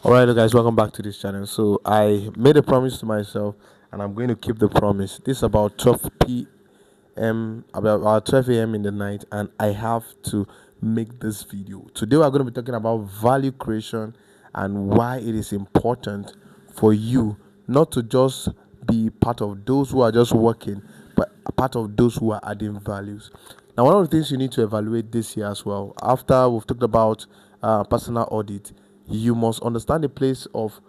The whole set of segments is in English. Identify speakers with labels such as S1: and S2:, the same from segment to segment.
S1: Alright, guys, welcome back to this channel. So I made a promise to myself, and I'm going to keep the promise. This is about 12 p.m. about 12 a.m. in the night, and I have to make this video. Today we're going to be talking about value creation and why it is important for you not to just be part of those who are just working, but a part of those who are adding values. Now, one of the things you need to evaluate this year as well, after we've talked about personal audit, you must understand the place of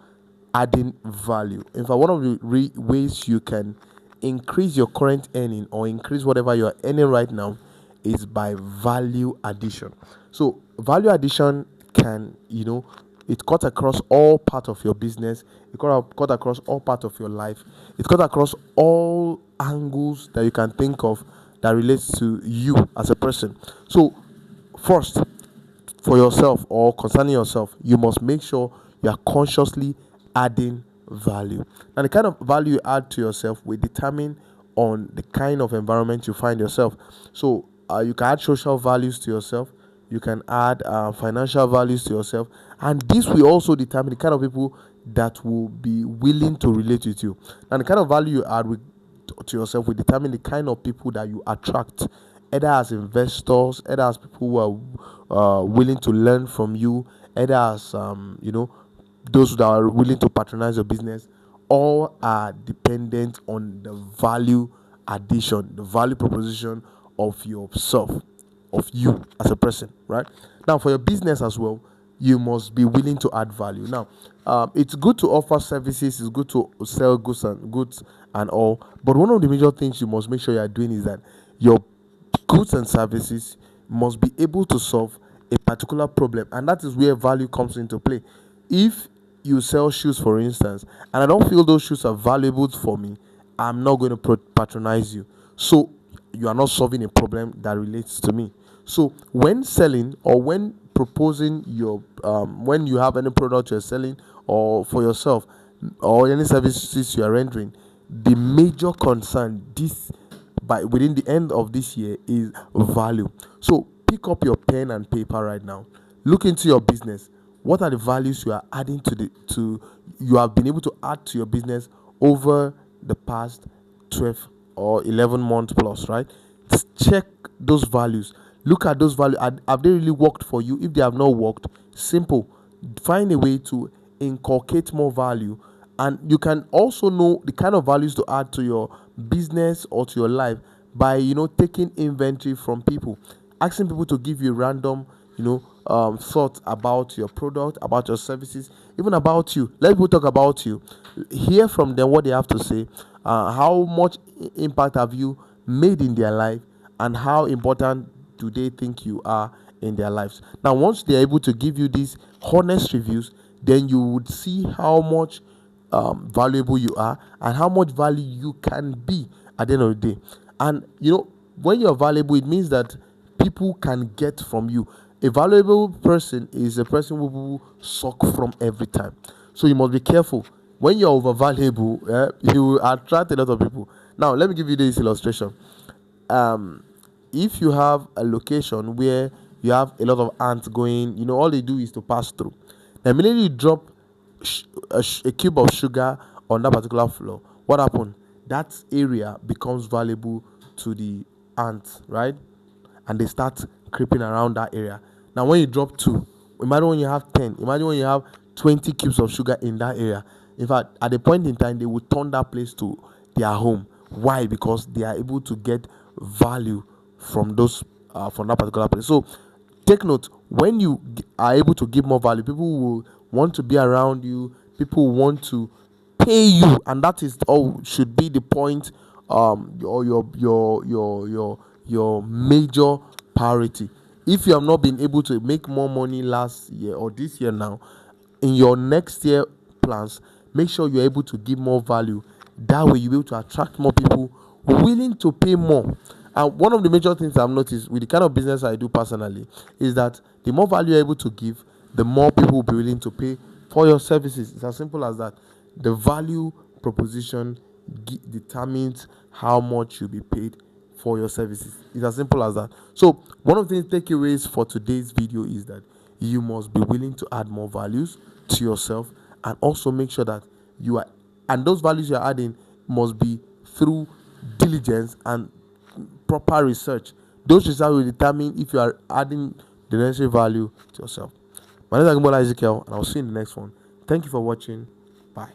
S1: adding value. In fact, one of the ways you can increase your current earning or increase whatever you are earning right now is by value addition. So value addition can, it cut across all part of your business, it cut across all part of your life, it cut across all angles that you can think of that relates to you as a person. So first, for yourself or concerning yourself, you must make sure you are consciously adding value. Now, the kind of value you add to yourself will determine on the kind of environment you find yourself. So you can add social values to yourself, you can add financial values to yourself, and this will also determine the kind of people that will be willing to relate with you. And the kind of value you add to yourself will determine the kind of people that you attract, either as investors, either as people who are willing to learn from you, either as those that are willing to patronize your business. All are dependent on the value addition, the value proposition of yourself, of you as a person, right? Now, for your business as well, you must be willing to add value. Now, it's good to offer services, it's good to sell goods and all, but one of the major things you must make sure you are doing is that your goods and services must be able to solve a particular problem, and that is where value comes into play. If you sell shoes, for instance, and I don't feel those shoes are valuable for me, I'm not going to patronize you. So you are not solving a problem that relates to me. So when selling or when proposing your when you have any product you're selling or for yourself or any services you are rendering, the major concern this by within the end of this year is value. So pick up your pen and paper right now, look into your business. What are the values you are adding to you have been able to add to your business over the past 12 or 11 months plus, right? Check those values, look at those values. Have they really worked for you? If they have not worked, simple, find a way to inculcate more value. And you can also know the kind of values to add to your business or to your life by taking inventory from people, asking people to give you random thoughts about your product, about your services, even about you. Let people talk about you, hear from them what they have to say. How much impact have you made in their life, and how important do they think you are in their lives? Now, once they are able to give you these honest reviews, then you would see how much valuable you are and how much value you can be at the end of the day. And when you're valuable, it means that people can get from you. A valuable person is a person who will suck from every time. So you must be careful. When you're over valuable, you will attract a lot of people. Now, let me give you this illustration. If you have a location where you have a lot of ants going, all they do is to pass through. The minute you drop a cube of sugar on that particular floor, what happened? That area becomes valuable to the ants, right? And they start creeping around that area. Now, when you drop two, imagine when you have 10, imagine when you have 20 cubes of sugar in that area. In fact, at a point in time, they will turn that place to their home. Why? Because they are able to get value from those from that particular place. So take note, when you are able to give more value, people will want to be around you, people want to pay you, and that is all should be the point, or your major priority. If you have not been able to make more money last year or this year, now in your next year plans, make sure you're able to give more value. That way you'll be able to attract more people willing to pay more. And one of the major things I've noticed with the kind of business I do personally is that the more value you're able to give, the more people will be willing to pay for your services. It's as simple as that. The value proposition determines how much you'll be paid for your services. It's as simple as that. So one of the takeaways for today's video is that you must be willing to add more values to yourself, and also make sure that you are, and those values you're adding must be through diligence and proper research. Those results will determine if you are adding the necessary value to yourself. My name is Agbola Ezekiel, and I'll see you in the next one. Thank you for watching. Bye.